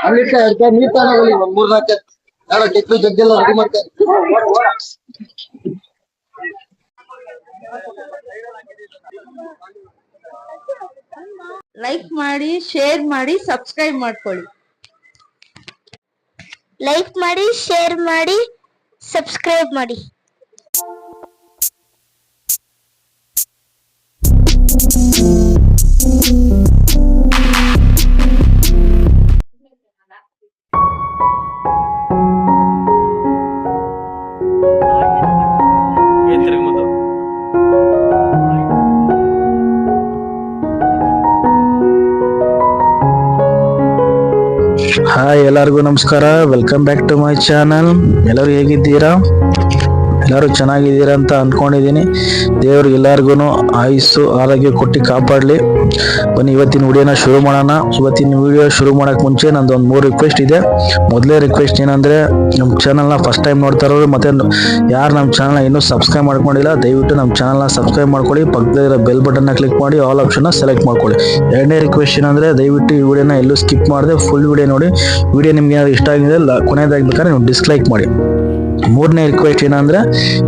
ಅಲ್ಲಿ ನೀರ್ ತಗೊಂಡು ಒಂದ್ 3-4 ಟೆಕ್ನು ಜಗ್ಗೆಲ್ಲ ರೆಡಿ ಮಾಡ್ತಾರೆ. ಲೈಕ್ ಮಾಡಿ, ಶೇರ್ ಮಾಡಿ, ಸಬ್ಸ್ಕ್ರೈಬ್ ಮಾಡ್ಕೊಳ್ಳಿ. ಲೈಕ್ ಮಾಡಿ, ಶೇರ್ ಮಾಡಿ, ಸಬ್ಸ್ಕ್ರೈಬ್ ಮಾಡಿ. ಹಾಯ್, ಎಲ್ಲರಿಗೂ ನಮಸ್ಕಾರ. Welcome back to my channel. ಎಲ್ಲರೂ ಹೇಗಿದ್ದೀರಾ? ಎಲ್ಲರೂ ಚೆನ್ನಾಗಿದ್ದೀರಾ ಅಂತ ಅಂದ್ಕೊಂಡಿದ್ದೀನಿ. ದೇವ್ರು ಎಲ್ಲರಿಗೂ ಆಯುಸ್ಸು ಆರೋಗ್ಯ ಕೊಟ್ಟು ಕಾಪಾಡಲಿ. ಬನ್ನಿ ಇವತ್ತಿನ ವಿಡಿಯೋನ ಶುರು ಮಾಡೋಣ. ಇವತ್ತಿನ ವಿಡಿಯೋ ಶುರು ಮಾಡೋಕ್ಕೆ ಮುಂಚೆ ನಂದೊಂದು 3 ರಿಕ್ವೆಸ್ಟ್ ಇದೆ. ಮೊದಲೇ ರಿಕ್ವೆಸ್ಟ್ ಏನಂದರೆ, ನಮ್ಮ ಚಾನಲ್ನ ಫಸ್ಟ್ ಟೈಮ್ ನೋಡ್ತಾ ಇರೋರು ಮತ್ತು ಯಾರು ನಮ್ಮ ಚಾನಲ್ನ ಇನ್ನೂ ಸಬ್ಸ್ಕ್ರೈಬ್ ಮಾಡ್ಕೊಂಡಿಲ್ಲ, ದಯವಿಟ್ಟು ನಮ್ಮ ಚಾನಲ್ನ ಸಬ್ಸ್ಕ್ರೈಬ್ ಮಾಡ್ಕೊಳ್ಳಿ. ಪಕ್ಕದಲ್ಲಿರೋ ಬೆಲ್ ಬಟನ್ನ ಕ್ಲಿಕ್ ಮಾಡಿ ಆಲ್ ಆಪ್ಷನ್ನ ಸೆಲೆಕ್ಟ್ ಮಾಡ್ಕೊಳ್ಳಿ. ಎರಡನೇ ರಿಕ್ವೆಸ್ಟ್ ಏನಂದರೆ, ದಯವಿಟ್ಟು ಈ ವಿಡಿಯೋನ ಎಲ್ಲೂ ಸ್ಕಿಪ್ ಮಾಡದೆ ಫುಲ್ ವಿಡಿಯೋ ನೋಡಿ. ವಿಡಿಯೋ ನಿಮ್ಗೆ ಏನಾದ್ರು ಇಷ್ಟ ಆಗಿದೆ ಕೊನೆಯದಾಗಬೇಕಾದ್ರೆ ನೀವು ಡಿಸ್ಲೈಕ್ ಮಾಡಿ. ಮೂರನೇ ರಿಕ್ವೆಸ್ಟ್ ಏನಂದ್ರೆ,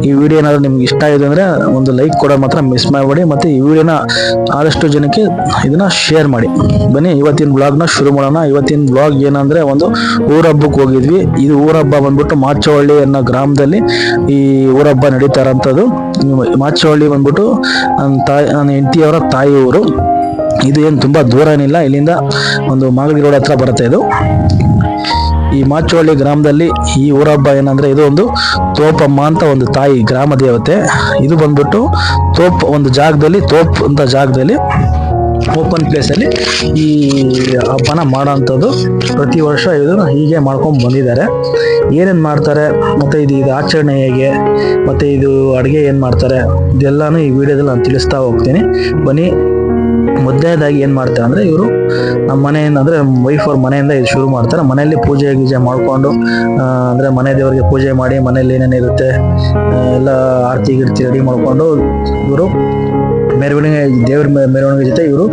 ಈ ವಿಡಿಯೋ ಏನಾದ್ರು ನಿಮ್ಗೆ ಇಷ್ಟ ಆಗಿದೆ ಅಂದ್ರೆ ಒಂದು ಲೈಕ್ ಕೊಡೋದು ಮಾತ್ರ ಮಿಸ್ ಮಾಡಬೇಡಿ. ಮತ್ತೆ ಈ ವಿಡಿಯೋನ ಆದಷ್ಟು ಜನಕ್ಕೆ ಇದನ್ನ ಶೇರ್ ಮಾಡಿ. ಬನ್ನಿ ಇವತ್ತಿನ ಬ್ಲಾಗ್ನ ಶುರು ಮಾಡೋಣ. ಇವತ್ತಿನ ಬ್ಲಾಗ್ ಏನಂದ್ರೆ, ಒಂದು ಊರ ಹಬ್ಬಕ್ಕೆ ಹೋಗಿದ್ವಿ. ಇದು ಊರ ಹಬ್ಬ ಬಂದ್ಬಿಟ್ಟು ಮಾಚವಳ್ಳಿ ಅನ್ನೋ ಗ್ರಾಮದಲ್ಲಿ ಈ ಊರ ಹಬ್ಬ ನಡೀತಾ ಇರೋಂಥದ್ದು. ಮಾಚವಳ್ಳಿ ಬಂದ್ಬಿಟ್ಟು ನನ್ನ ಹೆಂಡತಿಯವರ ತಾಯಿ ಊರು. ಇದು ಏನು ತುಂಬಾ ದೂರ ಏನಿಲ್ಲ, ಇಲ್ಲಿಂದ ಒಂದು ಮಾಗಡಿ ರೋಡ್ ಹತ್ರ ಬರುತ್ತೆ. ಇದು ಈ ಮಾಚವಳ್ಳಿ ಗ್ರಾಮದಲ್ಲಿ ಈ ಊರ ಹಬ್ಬ ಏನಂದ್ರೆ, ಇದು ಒಂದು ತೋಪಮ್ಮ ಅಂತ ಒಂದು ತಾಯಿ ಗ್ರಾಮ ದೇವತೆ. ಇದು ಬಂದ್ಬಿಟ್ಟು ಒಂದು ಜಾಗದಲ್ಲಿ ಅಂತ ಜಾಗದಲ್ಲಿ ಓಪನ್ ಪ್ಲೇಸ್ ಅಲ್ಲಿ ಈ ಹಬ್ಬನ ಮಾಡೋಂಥದ್ದು. ಪ್ರತಿ ವರ್ಷ ಇದನ್ನು ಹೀಗೆ ಮಾಡ್ಕೊಂಡು ಬಂದಿದ್ದಾರೆ. ಏನೇನು ಮಾಡ್ತಾರೆ ಮತ್ತೆ ಇದು ಆಚರಣೆ ಹೇಗೆ ಮತ್ತೆ ಇದು ಅಡುಗೆ ಏನು ಮಾಡ್ತಾರೆ ಇದೆಲ್ಲಾನು ಈ ವಿಡಿಯೋದಲ್ಲಿ ನಾನು ತಿಳಿಸ್ತಾ ಹೋಗ್ತೀನಿ. ಬನ್ನಿ. ಮೊದಲನೇದಾಗಿ ಏನು ಮಾಡ್ತಾರೆ ಅಂದರೆ, ಇವರು ನಮ್ಮ ಮನೆಯಿಂದ ಅಂದರೆ ವೈಫ್ ಅವ್ರ ಮನೆಯಿಂದ ಇದು ಶುರು ಮಾಡ್ತಾರೆ. ಮನೆಯಲ್ಲಿ ಪೂಜೆ ಗೀಜೆ ಮಾಡಿಕೊಂಡು ಅಂದರೆ ಮನೆ ದೇವರಿಗೆ ಪೂಜೆ ಮಾಡಿ, ಮನೇಲಿ ಏನೇನಿರುತ್ತೆ ಎಲ್ಲ ಆರತಿ ಗಿರ್ತಿ ರೆಡಿ ಮಾಡಿಕೊಂಡು ಇವರು ಮೆರವಣಿಗೆ, ದೇವ್ರ ಮೆರವಣಿಗೆ ಜೊತೆ ಇವರು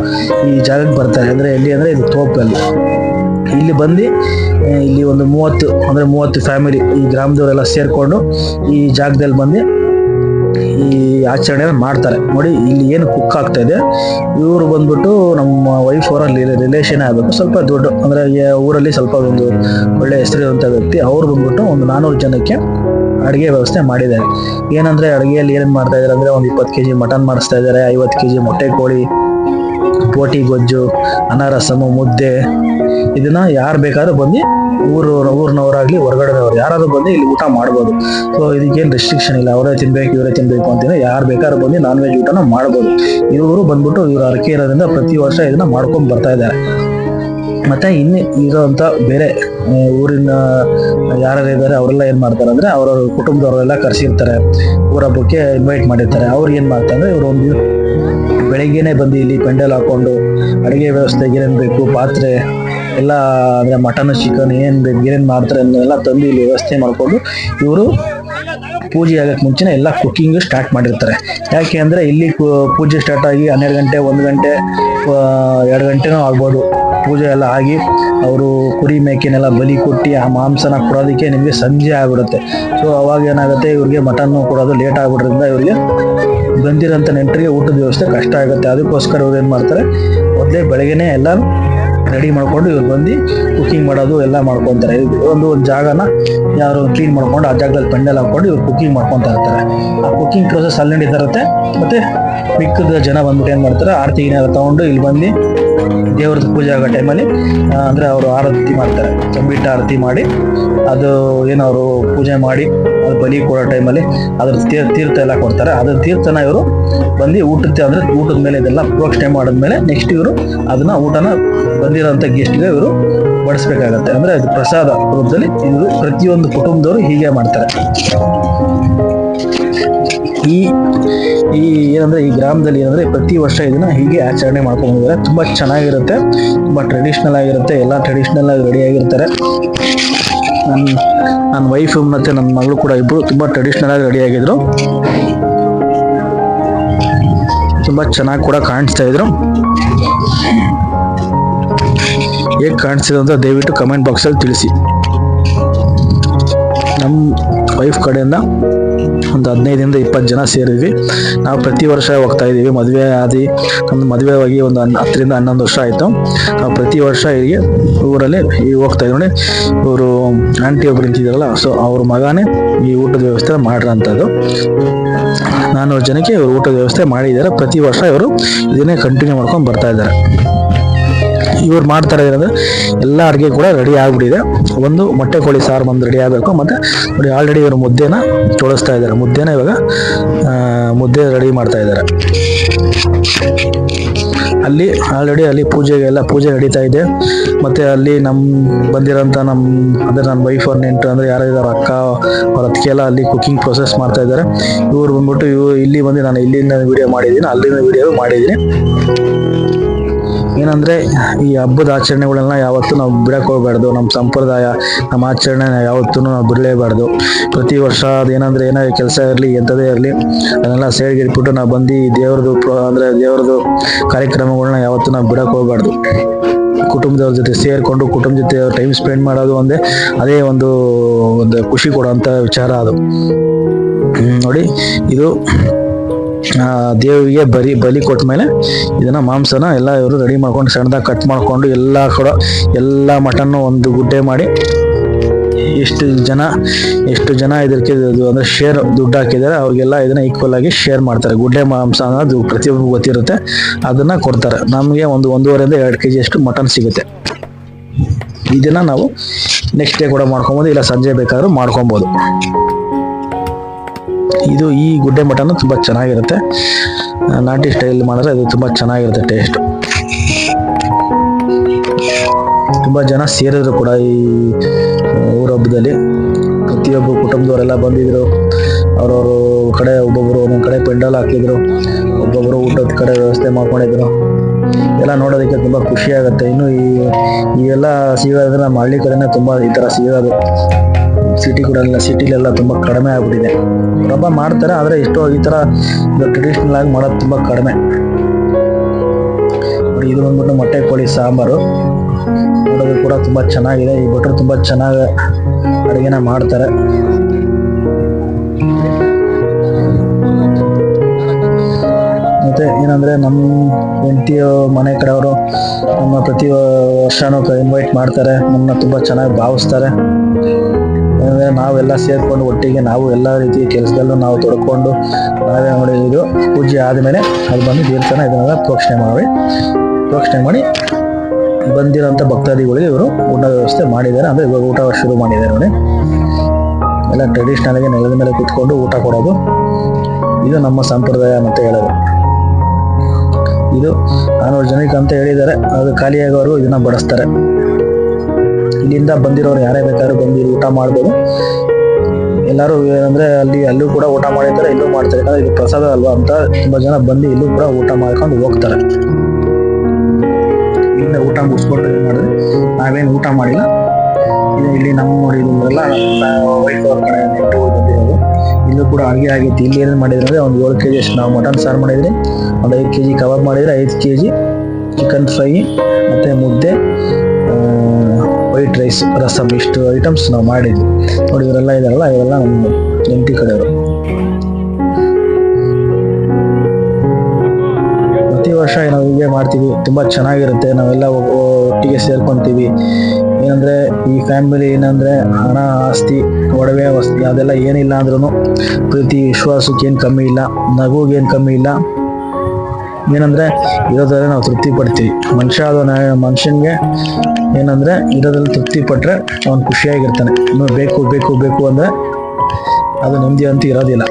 ಈ ಜಾಗಕ್ಕೆ ಬರ್ತಾರೆ. ಅಂದರೆ ಎಲ್ಲಿ ಅಂದರೆ ಇದು ತೋಪಲ್ಲಿ. ಇಲ್ಲಿ ಬಂದು ಇಲ್ಲಿ ಒಂದು 30 ಫ್ಯಾಮಿಲಿ ಈ ಗ್ರಾಮದವರೆಲ್ಲ ಸೇರಿಕೊಂಡು ಈ ಜಾಗದಲ್ಲಿ ಬಂದು ಈ ಆಚರಣೆ ಮಾಡ್ತಾರೆ. ನೋಡಿ ಇಲ್ಲಿ ಏನು ಕುಕ್ ಆಗ್ತಾ ಇದೆ. ಇವರು ಬಂದ್ಬಿಟ್ಟು ನಮ್ಮ ವೈಫ್ ಅವರ ರಿಲೇಷನ್ ಆಗಬೇಕು, ಸ್ವಲ್ಪ ದೊಡ್ಡ ಅಂದ್ರೆ ಊರಲ್ಲಿ ಸ್ವಲ್ಪ ಒಂದು ಒಳ್ಳೆ ಹೆಸರಿರುವಂಥ ವ್ಯಕ್ತಿ. ಅವ್ರು ಬಂದ್ಬಿಟ್ಟು ಒಂದು 400 ಜನಕ್ಕೆ ಅಡುಗೆ ವ್ಯವಸ್ಥೆ ಮಾಡಿದ್ದಾರೆ. ಏನಂದ್ರೆ ಅಡುಗೆಯಲ್ಲಿ ಏನೇನು ಮಾಡ್ತಾ ಇದ್ದಾರೆ ಅಂದ್ರೆ, ಒಂದು 20 kg ಮಟನ್ ಮಾಡಿಸ್ತಾ ಇದ್ದಾರೆ, 50 kg ಮೊಟ್ಟೆ ಕೋಳಿ, ಬೋಟಿ ಗೊಜ್ಜು, ಅನ್ನ ರಸಮು, ಮುದ್ದೆ. ಇದನ್ನ ಯಾರು ಬೇಕಾದ್ರೂ ಬಂದು ಊರಿನವರಾಗ್ಲಿ ಹೊರಗಡೆದವ್ರು ಯಾರಾದ್ರೂ ಬಂದು ಇಲ್ಲಿ ಊಟ ಮಾಡ್ಬೋದು. ಸೊ ಇದಕ್ಕೇನು ರೆಸ್ಟ್ರಿಕ್ಷನ್ ಇಲ್ಲ, ಅವರೇ ತಿನ್ಬೇಕು ಇವರೇ ತಿನ್ಬೇಕು ಅಂತಿಲ್ಲ. ಯಾರು ಬೇಕಾದ್ರೂ ಬಂದು ನಾನ್ ವೆಜ್ ಊಟನ ಮಾಡ್ಬೋದು. ಇವರು ಬಂದ್ಬಿಟ್ಟು ಇವ್ರ ಅರಕೆ ಇರೋದ್ರಿಂದ ಪ್ರತಿ ವರ್ಷ ಇದನ್ನ ಮಾಡ್ಕೊಂಡು ಬರ್ತಾ ಇದ್ದಾರೆ. ಮತ್ತೆ ಇನ್ನು ಇರೋಂಥ ಬೇರೆ ಊರಿನ ಯಾರು ಇದ್ದಾರೆ ಅವರೆಲ್ಲ ಏನು ಮಾಡ್ತಾರೆ ಅಂದರೆ, ಅವ್ರವ್ರ ಕುಟುಂಬದವರೆಲ್ಲ ಕರೆಸಿರ್ತಾರೆ, ಊರ ಹಬ್ಬಕ್ಕೆ ಇನ್ವೈಟ್ ಮಾಡಿರ್ತಾರೆ. ಅವ್ರು ಏನು ಮಾಡ್ತಾರೆ ಅಂದರೆ, ಇವರು ಒಂದು ಬೆಳಿಗ್ಗೆನೆ ಬಂದು ಇಲ್ಲಿ ಪೆಂಡಲ್ ಹಾಕೊಂಡು ಅಡುಗೆ ವ್ಯವಸ್ಥೆಗೆ ಏನೇನು ಬೇಕು, ಪಾತ್ರೆ ಎಲ್ಲ ಅಂದರೆ ಮಟನ್ ಚಿಕನ್ ಏನು ಬೇಕು ಏನೇನು ಮಾಡ್ತಾರೆ ಅನ್ನೋದೆಲ್ಲ ತಂದು ಇಲ್ಲಿ ವ್ಯವಸ್ಥೆ ಮಾಡಿಕೊಂಡು ಇವರು ಪೂಜೆ ಆಗಕ್ಕೆ ಮುಂಚೆನೇ ಎಲ್ಲ ಕುಕ್ಕಿಂಗ್ ಸ್ಟಾರ್ಟ್ ಮಾಡಿರ್ತಾರೆ. ಯಾಕೆ ಅಂದರೆ, ಇಲ್ಲಿ ಪೂಜೆ ಸ್ಟಾರ್ಟ್ ಆಗಿ 12 ಗಂಟೆ 1 ಗಂಟೆ 2 ಗಂಟೆನೂ ಆಗ್ಬೋದು. ಪೂಜೆ ಎಲ್ಲ ಆಗಿ ಅವರು ಕುರಿ ಮೇಕೆನೆಲ್ಲ ಬಲಿ ಕೊಟ್ಟು ಆ ಮಾಂಸನ ಕೊಡೋದಕ್ಕೆ ನಿಮಗೆ ಸಂಜೆ ಆಗ್ಬಿಡುತ್ತೆ. ಸೊ ಅವಾಗ ಏನಾಗುತ್ತೆ, ಇವ್ರಿಗೆ ಮಟನ್ನು ಕೊಡೋದು ಲೇಟ್ ಆಗ್ಬಿಟ್ರಿಂದ ಇವರಿಗೆ ಬಂದಿರೋಂಥ ನೆಂಟರಿಗೆ ಊಟದ ವ್ಯವಸ್ಥೆ ಕಷ್ಟ ಆಗುತ್ತೆ. ಅದಕ್ಕೋಸ್ಕರ ಇವ್ರು ಏನು ಮಾಡ್ತಾರೆ, ಮೊದಲೇ ಬೆಳಗ್ಗೆನೇ ಎಲ್ಲ ರೆಡಿ ಮಾಡ್ಕೊಂಡು ಇವ್ರು ಬಂದು ಕುಕ್ಕಿಂಗ್ ಮಾಡೋದು ಎಲ್ಲ ಮಾಡ್ಕೊತಾರೆ. ಒಂದು ಜಾಗನ ಯಾರು ಕ್ಲೀನ್ ಮಾಡ್ಕೊಂಡು ಆ ಜಾಗದಲ್ಲಿ ಪೆಂಡಲ್ ಹಾಕೊಂಡು ಇವ್ರು ಕುಕ್ಕಿಂಗ್ ಮಾಡ್ಕೊತಾ ಇರ್ತಾರೆ. ಆ ಕುಕ್ಕಿಂಗ್ ಪ್ರೋಸೆಸ್ ಅಲ್ಲಿ ನಡೀತಾ ಇರುತ್ತೆ. ಮತ್ತೆ ಮಿಕ್ಕದ ಜನ ಬಂದ್ಬಿಟ್ಟು ಏನು ಮಾಡ್ತಾರೆ, ಆರತಿ ಏನಾದ್ರು ತಗೊಂಡು ಇಲ್ಲಿ ಬಂದು ದೇವ್ರದ್ದು ಪೂಜೆ ಆಗೋ ಟೈಮಲ್ಲಿ ಅಂದರೆ ಅವರು ಆರತಿ ಮಾಡ್ತಾರೆ, ಬಿಟ್ಟು ಆರತಿ ಮಾಡಿ ಅದು ಏನವರು ಪೂಜೆ ಮಾಡಿ ಅದು ಬಲಿ ಕೊಡೋ ಟೈಮಲ್ಲಿ ಅದ್ರ ತೀರ್ಥ ಎಲ್ಲ ಕೊಡ್ತಾರೆ. ಅದ್ರ ತೀರ್ಥನ ಇವರು ಬಂದು ಊಟದ ಮೇಲೆ ಇದೆಲ್ಲ ಪ್ರೋಕ್ಷಣೆ ಮಾಡಿದ್ಮೇಲೆ ನೆಕ್ಸ್ಟ್ ಇವರು ಅದನ್ನ ಊಟನ ಬಂದಿರೋಂಥ ಗೆಸ್ಟ್ಗೆ ಇವರು ಬಡಿಸ್ಬೇಕಾಗತ್ತೆ. ಅಂದ್ರೆ ಅದು ಪ್ರಸಾದ ರೂಪದಲ್ಲಿ ಇವರು ಪ್ರತಿಯೊಂದು ಕುಟುಂಬದವರು ಹೀಗೆ ಮಾಡ್ತಾರೆ. ಈ ಏನಂದ್ರೆ ಈ ಗ್ರಾಮದಲ್ಲಿ ಏನಂದ್ರೆ ಪ್ರತಿ ವರ್ಷ ಇದನ್ನ ಹೀಗೆ ಆಚರಣೆ ಮಾಡ್ಕೊಂಡು ಬಂದಿದ್ದಾರೆ. ತುಂಬಾ ಚೆನ್ನಾಗಿರುತ್ತೆ, ತುಂಬಾ ಟ್ರೆಡಿಷನಲ್ ಆಗಿರುತ್ತೆ, ಎಲ್ಲ ಟ್ರೆಡಿಷನಲ್ ಆಗಿ ರೆಡಿ ಆಗಿರ್ತಾರೆ. ನನ್ನ ವೈಫ್ ಮತ್ತೆ ನನ್ನ ಮಗಳು ಕೂಡ ಇಬ್ರು ತುಂಬಾ ಟ್ರೆಡಿಷನಲ್ ಆಗಿ ರೆಡಿ ಆಗಿದ್ರು, ತುಂಬಾ ಚೆನ್ನಾಗಿ ಕೂಡ ಕಾಣಿಸ್ತಾ ಇದ್ರು. ಹೇಗೆ ಕಾಣಿಸ್ತಿದೆ ಅಂತ ದಯವಿಟ್ಟು ಕಮೆಂಟ್ ಬಾಕ್ಸಲ್ಲಿ ತಿಳಿಸಿ. ನಮ್ಮ ವೈಫ್ ಕಡೆಯಿಂದ ಒಂದು 15 20 ಜನ ಸೇರಿದ್ವಿ. ನಾವು ಪ್ರತಿ ವರ್ಷ ಹೋಗ್ತಾ ಇದ್ದೀವಿ. ಮದುವೆ ಆದಿ ನಮ್ದು ಮದುವೆ ಆಗಿ ಒಂದು 10 ರಿಂದ 11 ವರ್ಷ ಆಯಿತು. ನಾವು ಪ್ರತಿ ವರ್ಷ ಹೀಗೆ ಊರಲ್ಲಿ ಹೋಗ್ತಾ ಇದ್ದೀವಿ. ನೋಡಿ, ಇವರು ಆಂಟಿ ಒಬ್ರು ನಿಂತಿದ್ದಾರಲ್ಲ, ಸೊ ಅವ್ರ ಮಗನೇ ಈ ಊಟದ ವ್ಯವಸ್ಥೆ ಮಾಡಿರೋಂಥದ್ದು. 400 ಜನಕ್ಕೆ ಇವರು ಊಟದ ವ್ಯವಸ್ಥೆ ಮಾಡಿದ್ದಾರೆ. ಪ್ರತಿ ವರ್ಷ ಇವರು ಇದನ್ನೇ ಕಂಟಿನ್ಯೂ ಮಾಡ್ಕೊಂಡು ಬರ್ತಾ ಇದ್ದಾರೆ. ಇವ್ರು ಮಾಡ್ತಾರೆ ಇರೋದು ಎಲ್ಲ ಅಡುಗೆ ಕೂಡ ರೆಡಿ ಆಗ್ಬಿಟ್ಟಿದೆ. ಒಂದು ಮೊಟ್ಟೆ ಕೋಳಿ ಸಾರು ಬಂದು ರೆಡಿ ಆಗಬೇಕು. ಮತ್ತೆ ನೋಡಿ, ಆಲ್ರೆಡಿ ಇವರು ಮುದ್ದೆನ ತೊಳಸ್ತಾ ಇದ್ದಾರೆ. ಮುದ್ದೆನ ಇವಾಗ ಮುದ್ದೆ ರೆಡಿ ಮಾಡ್ತಾ ಇದ್ದಾರೆ. ಅಲ್ಲಿ ಆಲ್ರೆಡಿ ಅಲ್ಲಿ ಪೂಜೆ ನಡೀತಾ ಇದೆ. ಮತ್ತೆ ಅಲ್ಲಿ ಬಂದಿರೋಂಥ ನನ್ನ ವೈಫ್ ಅವ್ರ ನೆಂಟರು ಅಂದ್ರೆ ಯಾರು ಇದಾರೆ, ಅಕ್ಕ ಅವ್ರ ಅದಕ್ಕೆ ಎಲ್ಲ ಅಲ್ಲಿ ಕುಕಿಂಗ್ ಪ್ರೊಸೆಸ್ ಮಾಡ್ತಾ ಇದ್ದಾರೆ. ಇವ್ರು ಬಂದ್ಬಿಟ್ಟು ಇಲ್ಲಿ ಬಂದು ನಾನು ಇಲ್ಲಿಂದ ವಿಡಿಯೋ ಮಾಡಿದ್ದೀನಿ, ಅಲ್ಲಿಂದ ವಿಡಿಯೋ ಮಾಡಿದ್ದೀನಿ. ಏನಂದ್ರೆ ಈ ಹಬ್ಬದ ಆಚರಣೆಗಳನ್ನ ಯಾವತ್ತೂ ನಾವು ಬಿಡಕ್ಕೆ ಹೋಗ್ಬಾರ್ದು. ನಮ್ಮ ಸಂಪ್ರದಾಯ, ನಮ್ಮ ಆಚರಣೆ ಯಾವತ್ತೂ ನಾವು ಬಿಡಲೇಬಾರ್ದು. ಪ್ರತಿ ವರ್ಷ ಅದೇನಂದ್ರೆ ಏನಾದ್ರು ಕೆಲಸ ಇರಲಿ, ಎಂಥದೇ ಇರಲಿ, ಅದನ್ನೆಲ್ಲ ಸೈಡ್ಗೆ ಇಟ್ಬಿಟ್ಟು ನಾವು ಬಂದು ದೇವ್ರದ್ದು ಕಾರ್ಯಕ್ರಮಗಳನ್ನ ಯಾವತ್ತೂ ನಾವು ಬಿಡಕ್ಕೆ ಹೋಗ್ಬಾರ್ದು. ಕುಟುಂಬದವ್ರ ಜೊತೆ ಸೇರ್ಕೊಂಡು ಕುಟುಂಬ ಜೊತೆ ಟೈಮ್ ಸ್ಪೆಂಡ್ ಮಾಡೋದು ಅದೇ ಒಂದು ಖುಷಿ ಕೊಡುವಂತ ವಿಚಾರ ಅದು. ನೋಡಿ, ಇದು ದೇವಿಗೆ ಬಲಿ ಕೊಟ್ಟ ಮೇಲೆ ಇದನ್ನ ಮಾಂಸನ ಎಲ್ಲ ಇವರು ರೆಡಿ ಮಾಡ್ಕೊಂಡು ಸಣ್ಣದಾಗಿ ಕಟ್ ಮಾಡ್ಕೊಂಡು ಎಲ್ಲ ಮಟನ್ನು ಒಂದು ಗುಡ್ಡೆ ಮಾಡಿ ಎಷ್ಟು ಜನ ಇದಕ್ಕೆ ಅಂದ್ರೆ ಶೇರ್ ದುಡ್ಡು ಹಾಕಿದ್ದಾರೆ ಅವ್ರಿಗೆಲ್ಲ ಇದನ್ನ ಈಕ್ವಲ್ ಆಗಿ ಶೇರ್ ಮಾಡ್ತಾರೆ. ಗುಡ್ಡೆ ಮಾಂಸ ಅನ್ನೋದು ಪ್ರತಿಯೊಬ್ಬರು ಗೊತ್ತಿರುತ್ತೆ, ಅದನ್ನ ಕೊಡ್ತಾರೆ. ನಮಗೆ 1.5 ರಿಂದ 2 kg ಅಷ್ಟು ಮಟನ್ ಸಿಗುತ್ತೆ. ಇದನ್ನ ನಾವು ನೆಕ್ಸ್ಟ್ ಡೇ ಕೂಡ ಮಾಡ್ಕೊಬೋದು, ಇಲ್ಲ ಸಂಜೆ ಬೇಕಾದ್ರೂ ಮಾಡ್ಕೊಬೋದು. ಈ ಗುಡ್ಡೆ ಮಟನ್ ತುಂಬಾ ಚೆನ್ನಾಗಿರುತ್ತೆ. ನಾಟಿ ಸ್ಟೈಲ್ ಮಾಡಿದ್ರೆ ಇದು ತುಂಬಾ ಚೆನ್ನಾಗಿರುತ್ತೆ ಟೇಸ್ಟ್. ತುಂಬಾ ಜನ ಸೇರಿದ್ರು ಕೂಡ ಈ ಊರ ಹಬ್ಬದಲ್ಲಿ. ಪ್ರತಿಯೊಬ್ಬ ಕುಟುಂಬದವರೆಲ್ಲ ಬಂದಿದ್ರು. ಅವ್ರವ್ರ ಕಡೆ ಒಬ್ಬೊಬ್ರು ಒಂದೊಂದ್ ಕಡೆ ಪೆಂಡಲ್ ಹಾಕಿದ್ರು, ಒಬ್ಬೊಬ್ರು ಊಟದ ಕಡೆ ವ್ಯವಸ್ಥೆ ಮಾಡ್ಕೊಂಡಿದ್ರು. ಎಲ್ಲ ನೋಡೋದಕ್ಕೆ ತುಂಬಾ ಖುಷಿ ಆಗುತ್ತೆ. ಇನ್ನು ಈ ಎಲ್ಲ ಸಿಗೋದ್ರೆ ನಮ್ಮ ಹಳ್ಳಿ ಕಡೆನೇ ತುಂಬಾ ಈ ತರ ಸಿಗೋದು. ಸಿಟಿಲೆಲ್ಲ ತುಂಬಾ ಕಡಿಮೆ ಆಗ್ಬಿಟ್ಟಿದೆ. ಹಬ್ಬ ಮಾಡ್ತಾರೆ, ಆದ್ರೆ ಈ ತರ ಟ್ರೆಡಿಷನಲ್ ಆಗಿ ಮಾಡೋದು ತುಂಬಾ ಕಡಿಮೆ. ನೋಡಿ, ಇದು ಬಂದ್ಬಿಟ್ಟು ಮೊಟ್ಟೆ ಕೋಳಿ ಸಾಂಬಾರು. ನೋಡೋದು ಕೂಡ ತುಂಬಾ ಚೆನ್ನಾಗಿದೆ. ಈ ಭಟ್ರು ತುಂಬಾ ಚೆನ್ನಾಗಿ ಅಡುಗೆನ ಮಾಡ್ತಾರೆ. ಮತ್ತೆ ಏನಂದ್ರೆ ನಮ್ಮ ಹೆಂಡತಿಯ ಮನೆ ಕಡೆಯವರು ನಮ್ಮ ಪ್ರತಿ ವರ್ಷನೂ ಇನ್ವೈಟ್ ಮಾಡ್ತಾರೆ. ನಮ್ಮನ್ನ ತುಂಬಾ ಚೆನ್ನಾಗಿ ಭಾವಿಸ್ತಾರೆ. ನಾವೆಲ್ಲ ಸೇರ್ಕೊಂಡು ಒಟ್ಟಿಗೆ ನಾವು ಎಲ್ಲ ರೀತಿಯ ಕೆಲಸದಲ್ಲೂ ನಾವು ತೊಡ್ಕೊಂಡು ನಾವೇ ನೋಡಿ, ಇದು ಪೂಜೆ ಆದ್ಮೇಲೆ ಅದು ಬಂದು ದೇವಸ್ಥಾನ ಇದನ್ನೆಲ್ಲ ಪ್ರೋಕ್ಷಣೆ ಮಾಡಿ ಬಂದಿರೋಂಥ ಭಕ್ತಾದಿಗಳಿಗೆ ಇವರು ಊಟದ ವ್ಯವಸ್ಥೆ ಮಾಡಿದ್ದಾರೆ. ಅಂದ್ರೆ ಇವಾಗ ಊಟ ಶುರು ಮಾಡಿದ್ದಾರೆ. ನೋಡಿ, ಎಲ್ಲ ಟ್ರೆಡಿಷನಲ್ ಆಗಿ ನೆಲದ ಮೇಲೆ ಕುತ್ಕೊಂಡು ಊಟ ಕೊಡೋದು ಇದು ನಮ್ಮ ಸಂಪ್ರದಾಯ ಅಂತ ಹೇಳೋದು. ಇದು 400 ಜನಕ್ಕೆ ಅಂತ ಹೇಳಿದ್ದಾರೆ. ಅದು ಖಾಲಿಯಾಗೋವರೆಗೂ ಇದನ್ನ ಬಡಿಸ್ತಾರೆ. ಇಲ್ಲಿಂದ ಬಂದಿರೋರು ಯಾರೇ ಬೇಕಾದ್ರೂ ಬಂದು ಊಟ ಮಾಡ್ಬೋದು. ಎಲ್ಲರೂ ಏನಂದ್ರೆ ಅಲ್ಲೂ ಕೂಡ ಊಟ ಮಾಡಿರ್ತಾರೆ, ಇಲ್ಲೂ ಮಾಡ್ತಾರೆ. ಯಾಕಂದ್ರೆ ಇದು ಪ್ರಸಾದ ಅಲ್ವಾ ಅಂತ ತುಂಬಾ ಜನ ಬಂದು ಇಲ್ಲೂ ಕೂಡ ಊಟ ಮಾಡ್ಕೊಂಡು ಹೋಗ್ತಾರೆ. ಇಲ್ಲಿಂದ ಊಟ ಮುಗಿಸ್ಕೊಂಡು ಮಾಡಿದ್ರೆ ನಾವೇನು ಊಟ ಮಾಡಿಲ್ಲ. ಇಲ್ಲಿ ನಮ್ಮ ನೋಡಿ ಇದೆಲ್ಲ ವೈಫ್ ಅವ್ರ ಕಡೆ ನೆಂಟು ಬಂದಿರೋದು. ಇಲ್ಲೂ ಕೂಡ ಅಡುಗೆ ಆಗೈತಿ. ಇಲ್ಲಿ ಏನೇನು ಮಾಡಿದ್ರೆ ಒಂದು 7 kg ಅಷ್ಟು ನಾವು ಮಟನ್ ಸಾರು ಮಾಡಿದ್ರಿ, ಒಂದು 5 kg ಕಬಾಬ್ ಮಾಡಿದ್ರೆ, 5 kg ಚಿಕನ್ ಫ್ರೈ, ಮತ್ತೆ ಮುದ್ದೆ, ವೈಟ್ ರೈಸ್, ರಸಮ್, ಇಷ್ಟು ಐಟಮ್ಸ್ ನಾವು ಮಾಡಿದ್ವಿ. ನೋಡಿ, ಇವರೆಲ್ಲ ಇದಾರಲ್ಲ, ಇವರೆಲ್ಲ ನಮ್ಮ ಹೆಂಡತಿ ಕಡೆಯವರು. ಪ್ರತಿ ವರ್ಷ ನಾವು ಹೀಗೆ ಮಾಡ್ತೀವಿ. ತುಂಬಾ ಚೆನ್ನಾಗಿರುತ್ತೆ. ನಾವೆಲ್ಲ ಒಟ್ಟಿಗೆ ಸೇರ್ಕೊಂತೀವಿ. ಏನಂದ್ರೆ ಈ ಫ್ಯಾಮಿಲಿ ಏನಂದ್ರೆ ಹಣ, ಆಸ್ತಿ, ಒಡವೆ, ವಸ್ತಿ ಅದೆಲ್ಲ ಏನಿಲ್ಲ ಅಂದ್ರೂ ಪ್ರೀತಿ, ವಿಶ್ವಾಸಕ್ಕೆ ಏನು ಕಮ್ಮಿ ಇಲ್ಲ, ನಗುಗೇನು ಕಮ್ಮಿ ಇಲ್ಲ. ಏನಂದ್ರೆ ಇರೋದ್ರಲ್ಲಿ ನಾವು ತೃಪ್ತಿ ಪಡ್ತೀವಿ. ಮನುಷ್ಯನ್ಗೆ ಏನಂದ್ರೆ ಇರೋದ್ರಲ್ಲಿ ತೃಪ್ತಿ ಪಟ್ರೆ ಅವನು ಖುಷಿಯಾಗಿರ್ತಾನೆ. ಇನ್ನು ಬೇಕು ಅಂದ್ರೆ ಅದು ನೆಮ್ಮದಿ ಅಂತೂ ಇರೋದಿಲ್ಲ.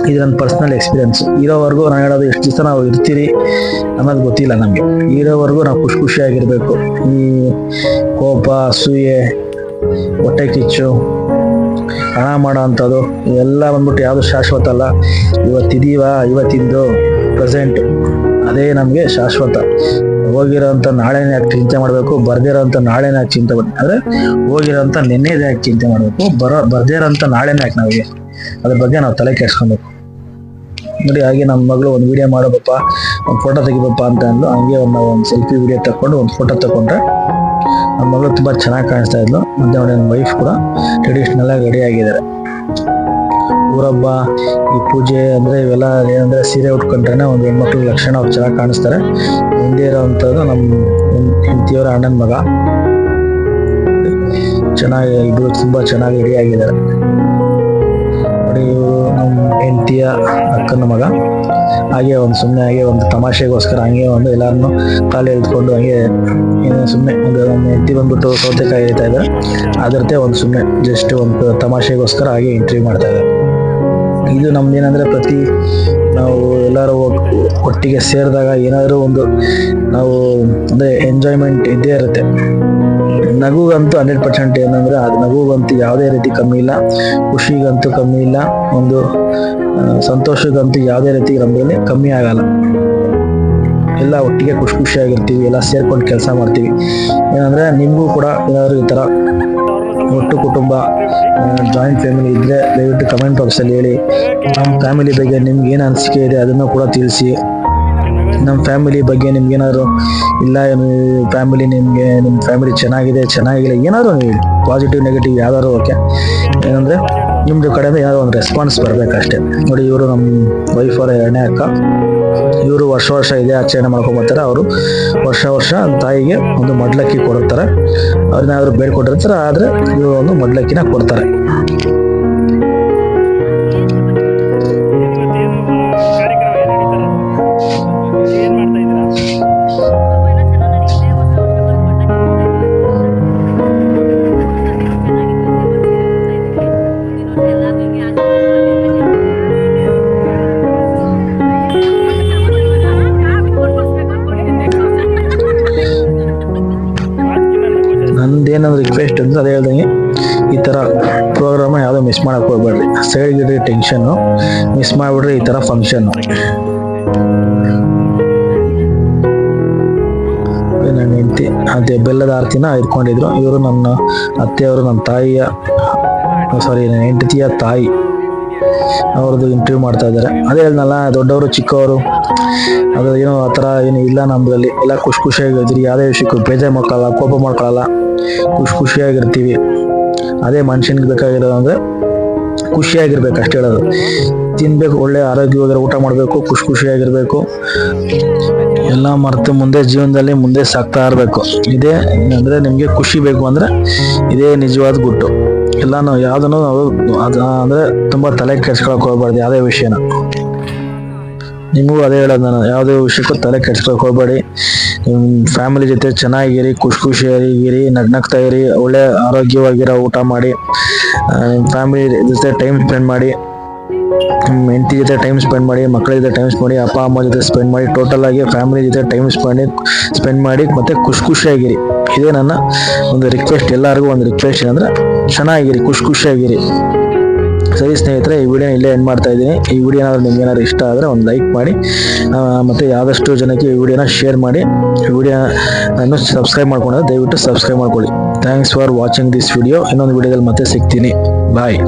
ಇದು ನನ್ನ ಪರ್ಸನಲ್ ಎಕ್ಸ್ಪೀರಿಯನ್ಸ್. ಇರೋವರೆಗೂ ನಾನು ಹೇಳೋದು, ಎಷ್ಟು ದಿವಸ ನಾವು ಇರ್ತೀರಿ ಅನ್ನೋದು ಗೊತ್ತಿಲ್ಲ ನಮಗೆ. ಇರೋವರೆಗೂ ನಾವು ಖುಷಿಯಾಗಿರ್ಬೇಕು. ಈ ಕೋಪ, ಅಸೂಯೆ, ಹೊಟ್ಟೆ ಕಿಚ್ಚು, ಹಣ ಮಾಡೋ ಅಂಥದ್ದು ಇವೆಲ್ಲ ಬಂದ್ಬಿಟ್ಟು ಯಾವುದು ಶಾಶ್ವತ ಅಲ್ಲ. ಇವತ್ತಿಂದು ಪ್ರೆಸೆಂಟ್ ಅದೇ ನಮಗೆ ಶಾಶ್ವತ. ಹೋಗಿರೋಂಥ ನಾಳೆನೇ ಯಾಕೆ ಚಿಂತೆ ಮಾಡಬೇಕು, ಬರ್ದಿರೋಂಥ ನಾಳೆನೇ ಯಾಕೆ ಚಿಂತೆ ಮಾಡಿ, ಅಂದ್ರೆ ಹೋಗಿರೋಂಥ ನೆನ್ನೆದೇ ಯಾಕೆ ಚಿಂತೆ ಮಾಡಬೇಕು, ಬರ್ದಿರೋಂಥ ನಾಳೆನೇ ಯಾಕೆ ನಾವಿಗೆ ಅದ್ರ ಬಗ್ಗೆ ನಾವು ತಲೆ ಕೆಡ್ಸ್ಕೊಬೇಕು. ನೋಡಿ, ಹಾಗೆ ನಮ್ಮ ಮಗಳು ಒಂದು ವಿಡಿಯೋ ಮಾಡೋದಪ್ಪ, ಒಂದು ಫೋಟೋ ತೆಗಿಬೇಕಪ್ಪ ಅಂತ ಅಂದ್ಲು. ಹಂಗೆ ಒಂದು ಸೆಲ್ಫಿ ವಿಡಿಯೋ ತಗೊಂಡು ಒಂದು ಫೋಟೋ ತಗೊಂಡ್ರೆ ನಮ್ಮ ಮಗಳು ತುಂಬ ಚೆನ್ನಾಗಿ ಕಾಣಿಸ್ತಾ ಇದ್ಲು. ಮತ್ತೆ ನೋಡಿ ನನ್ನ ವೈಫ್ ಕೂಡ ಟ್ರೆಡಿಷ್ನಲ್ ಆಗಿ ರೆಡಿ ಆಗಿದ್ದಾರೆ. ಊರಬ್ಬ ಈ ಪೂಜೆ ಅಂದರೆ ಇವೆಲ್ಲ ಏನಂದರೆ ಸೀರೆ ಉಟ್ಕೊಂಡ್ರೆ ಒಂದು ಹೆಣ್ಮಕ್ಳ ಲಕ್ಷಣ ಅವ್ರು ಚೆನ್ನಾಗಿ ಕಾಣಿಸ್ತಾರೆ. ಹಿಂದೆ ಇರೋವಂಥದ್ದು ನಮ್ಮ ಹೆಂಡತಿಯವರ ಅಣ್ಣನ ಮಗ. ಚೆನ್ನಾಗಿ ಇಬ್ಬರು ತುಂಬ ಚೆನ್ನಾಗಿ ರೆಡಿ ಆಗಿದ್ದಾರೆ ನೋಡಿ. ಇವರು ನಮ್ಮ ಹೆಂಡತಿಯ ಅಕ್ಕನ ಮಗ. ಹಾಗೆ ಒಂದು ಸುಮ್ಮನೆ ಹಾಗೆ ಒಂದು ತಮಾಷೆಗೋಸ್ಕರ ಹಂಗೆ ಒಂದು ಎಲ್ಲರನ್ನು ಕಾಲು ಎಳೆದುಕೊಂಡು ಹಂಗೆ ಸುಮ್ಮನೆ ಒಂದು ನಮ್ಮ ಹೆಂಡತಿ ಬಂದ್ಬಿಟ್ಟು ಸೌತೆಕಾಯಿ ಹೇಳ್ತಾ ಇದ್ದಾರೆ. ಅದರತೆ ಒಂದು ಸುಮ್ಮನೆ ಜಸ್ಟ್ ಒಂದು ತಮಾಷೆಗೋಸ್ಕರ ಹಾಗೆ ಇಂಟರ್ವ್ಯೂ ಮಾಡ್ತಾ ಇದ್ದಾರೆ. ಇದು ನಮ್ದೇನಂದ್ರೆ ಪ್ರತಿ ನಾವು ಎಲ್ಲರೂ ಒಟ್ಟಿಗೆ ಸೇರಿದಾಗ ಏನಾದರೂ ಒಂದು ನಾವು ಅಂದರೆ ಎಂಜಾಯ್ಮೆಂಟ್ ಇದ್ದೇ ಇರುತ್ತೆ. ನಗುಗಂತೂ 100% ಏನಂದ್ರೆ ಅದು ನಗುಗಂತೂ ಯಾವುದೇ ರೀತಿ ಕಮ್ಮಿ ಇಲ್ಲ, ಖುಷಿಗಂತೂ ಕಮ್ಮಿ ಇಲ್ಲ, ಒಂದು ಸಂತೋಷಕ್ಕಂತೂ ಯಾವುದೇ ರೀತಿ ನಮ್ಮಲ್ಲಿ ಕಮ್ಮಿ ಆಗಲ್ಲ. ಎಲ್ಲ ಒಟ್ಟಿಗೆ ಖುಷಿಯಾಗಿರ್ತೀವಿ, ಎಲ್ಲ ಸೇರ್ಕೊಂಡು ಕೆಲಸ ಮಾಡ್ತೀವಿ. ಏನಂದ್ರೆ ನಿಮಗೂ ಕೂಡ ಏನಾದರೂ ಈ ಥರ ಒಟ್ಟು ಕುಟುಂಬ ಜಾಯಿಂಟ್ ಫ್ಯಾಮಿಲಿ ಇದ್ದರೆ ದಯವಿಟ್ಟು ಕಮೆಂಟ್ ಬಾಕ್ಸಲ್ಲಿ ಹೇಳಿ. ನಮ್ಮ ಫ್ಯಾಮಿಲಿ ಬಗ್ಗೆ ನಿಮ್ಗೆ ಏನು ಅನಿಸಿಕೆ ಇದೆ ಅದನ್ನು ಕೂಡ ತಿಳಿಸಿ. ನಮ್ಮ ಫ್ಯಾಮಿಲಿ ಬಗ್ಗೆ ನಿಮ್ಗೇನಾದ್ರು ಇಲ್ಲ ಫ್ಯಾಮಿಲಿ ನಿಮಗೆ ನಿಮ್ಮ ಫ್ಯಾಮಿಲಿ ಚೆನ್ನಾಗಿಲ್ಲ ಏನಾದರೂ ನೀವು ಪಾಸಿಟಿವ್ ನೆಗೆಟಿವ್ ಯಾವ್ದಾದ್ರು ಓಕೆ. ಏನಂದರೆ ನಿಮ್ಮದು ಕಡೆಯಿಂದ ಏನಾದ್ರು ಒಂದು ರೆಸ್ಪಾನ್ಸ್ ಬರಬೇಕಷ್ಟೇ. ನೋಡಿ ಇವರು ನಮ್ಮ ವೈಫ್ ಅವರ 2ನೇ ಅಕ್ಕ. ಇವರು ವರ್ಷ ಇದೇ ಆಚರಣೆ ಮಾಡ್ಕೊಂಬರ್ತಾರೆ. ಅವರು ವರ್ಷ ತಾಯಿಗೆ ಒಂದು ಮಡ್ಲಕ್ಕಿ ಕೊಡುತ್ತಾರೆ. ಅವ್ರನ್ನೇನಾದ್ರು ಬೇಡ್ಕೊಟ್ಟಿರ್ತಾರೆ, ಆದರೆ ಇವರು ಒಂದು ಮಡ್ಲಕ್ಕಿನ ಕೊಡ್ತಾರೆ. ನಂದೇನಾದ್ರು ರಿಕ್ವೆಸ್ಟ್ ಅಂತ ಅದೇ ಹೇಳ್ದಂಗೆ ಈ ಥರ ಪ್ರೋಗ್ರಾಮ್ ಯಾವುದೋ ಮಿಸ್ ಮಾಡಕ್ಕೆ ಹೋಗ್ಬೇಡ್ರಿ. ಸೈಡ್ಗಿಡ್ರಿ ಟೆನ್ಷನ್ನು, ಮಿಸ್ ಮಾಡಿಬಿಡ್ರಿ ಈ ಥರ ಫಂಕ್ಷನ್ನು. ನನ್ನ ಹೆಂಡತಿ ಅದೇ ಬೆಲ್ಲದ ಆರತಿನ ಇಟ್ಕೊಂಡಿದ್ರು. ಇವರು ನನ್ನ ಅತ್ತೆಯವರು, ನನ್ನ ತಾಯಿಯ ನನ್ನ ಹೆಂಡತಿಯ ತಾಯಿ ಅವ್ರದ್ದು ಇಂಟರ್ವ್ಯೂ ಮಾಡ್ತಾ ಇದ್ದಾರೆ. ಅದೇ ಹೇಳ್ನಲ್ಲ, ದೊಡ್ಡವರು ಚಿಕ್ಕವರು ಅದು ಏನೋ ಆ ಥರ ಏನು ಇಲ್ಲ. ನಮ್ಮದ್ರಲ್ಲಿ ಎಲ್ಲ ಖುಷಿಯಾಗಿರ್ತೀವಿ. ಯಾವುದೇ ವಿಷಯಕ್ಕೂ ಬೇಜಾರು ಮಾಡ್ಕೊಳ್ಳಲ್ಲ, ಕೋಪ ಮಾಡ್ಕೊಳ್ಳಲ್ಲ, ಖುಷಿಯಾಗಿರ್ತೀವಿ. ಅದೇ ಮನುಷ್ಯನಿಗೆ ಬೇಕಾಗಿರೋದು ಅಂದರೆ ಖುಷಿಯಾಗಿರ್ಬೇಕು ಅಷ್ಟೇ ಹೇಳೋದು. ತಿನ್ಬೇಕು, ಒಳ್ಳೆ ಆರೋಗ್ಯವಾಗಿರೋ ಊಟ ಮಾಡಬೇಕು, ಖುಷಿಯಾಗಿರ್ಬೇಕು. ಎಲ್ಲ ಮರೆತು ಮುಂದೆ ಜೀವನದಲ್ಲಿ ಮುಂದೆ ಸಾಗ್ತಾ ಇರಬೇಕು. ಇದೇ ಅಂದರೆ ನಿಮಗೆ ಖುಷಿ ಬೇಕು ಅಂದರೆ ಇದೇ ನಿಜವಾದ ಗುಟ್ಟು. ಎಲ್ಲನೂ ಯಾವುದನ್ನು ನಾವು ಅದು ಅಂದರೆ ತುಂಬ ತಲೆ ಕೆಡ್ಸ್ಕೊಳಕ್ಕೆ ಹೋಗ್ಬಾರ್ದು ಯಾವುದೇ ವಿಷಯನ. ನಿಮಗೂ ಅದೇ ಹೇಳೋದು ನಾನು, ಯಾವುದೇ ವಿಷಯಕ್ಕೂ ತಲೆ ಕೆಡ್ಸ್ಕೊಳಕ್ಕೆ ಹೋಗ್ಬೇಡಿ. ನಿಮ್ಮ ಫ್ಯಾಮಿಲಿ ಜೊತೆ ಚೆನ್ನಾಗಿರಿ, ಖುಷಿಯಾಗಿರಿ, ನಗ್ನಗ್ತಾ ಇರಿ, ಒಳ್ಳೆ ಆರೋಗ್ಯವಾಗಿರೋ ಊಟ ಮಾಡಿ, ಫ್ಯಾಮಿಲಿ ಜೊತೆ ಟೈಮ್ ಸ್ಪೆಂಡ್ ಮಾಡಿ, ನಿಮ್ಮ ಹೆಂಡತಿ ಜೊತೆ ಟೈಮ್ ಸ್ಪೆಂಡ್ ಮಾಡಿ, ಮಕ್ಕಳ ಜೊತೆ ಟೈಮ್ ಸ್ಪೆಂಡ್ ಮಾಡಿ, ಅಪ್ಪ ಅಮ್ಮ ಜೊತೆ ಸ್ಪೆಂಡ್ ಮಾಡಿ, ಟೋಟಲ್ ಆಗಿ ಫ್ಯಾಮಿಲಿ ಜೊತೆ ಟೈಮ್ ಸ್ಪೆಂಡ್ ಮಾಡಿ ಮತ್ತೆ ಖುಷಿಯಾಗಿರಿ. ಇದೇ ನನ್ನ ಒಂದು ರಿಕ್ವೆಸ್ಟ್. ಎಲ್ಲರಿಗೂ ಒಂದು ರಿಕ್ವೆಸ್ಟ್ ಏನಂದ್ರೆ ಚೆನ್ನಾಗಿರಿ, ಖುಷಿಯಾಗಿರಿ. ಸರಿ ಸ್ನೇಹಿತರೆ, ಈ ವಿಡಿಯೋ ಇಲ್ಲೇ ಎಂಡ್ ಮಾಡ್ತಾ ಇದ್ದೀನಿ. ಈ ವಿಡಿಯೋ ಏನಾದರೂ ನಿಮ್ಗೆ ಏನಾದ್ರು ಇಷ್ಟ ಆದರೆ ಒಂದು ಲೈಕ್ ಮಾಡಿ, ಮತ್ತು ಆದಷ್ಟು ಜನಕ್ಕೆ ಈ ವಿಡಿಯೋನ ಶೇರ್ ಮಾಡಿ. ಈ ವಿಡಿಯೋನ ಸಬ್ಸ್ಕ್ರೈಬ್ ಮಾಡ್ಕೊಂಡ್ರೆ ದಯವಿಟ್ಟು ಸಬ್ಸ್ಕ್ರೈಬ್ ಮಾಡ್ಕೊಳ್ಳಿ. Thanks for watching this video. ಇನ್ನೊಂದು ವಿಡಿಯೋದಲ್ಲಿ ಮತ್ತೆ ಸಿಗ್ತೀನಿ. ಬಾಯ್.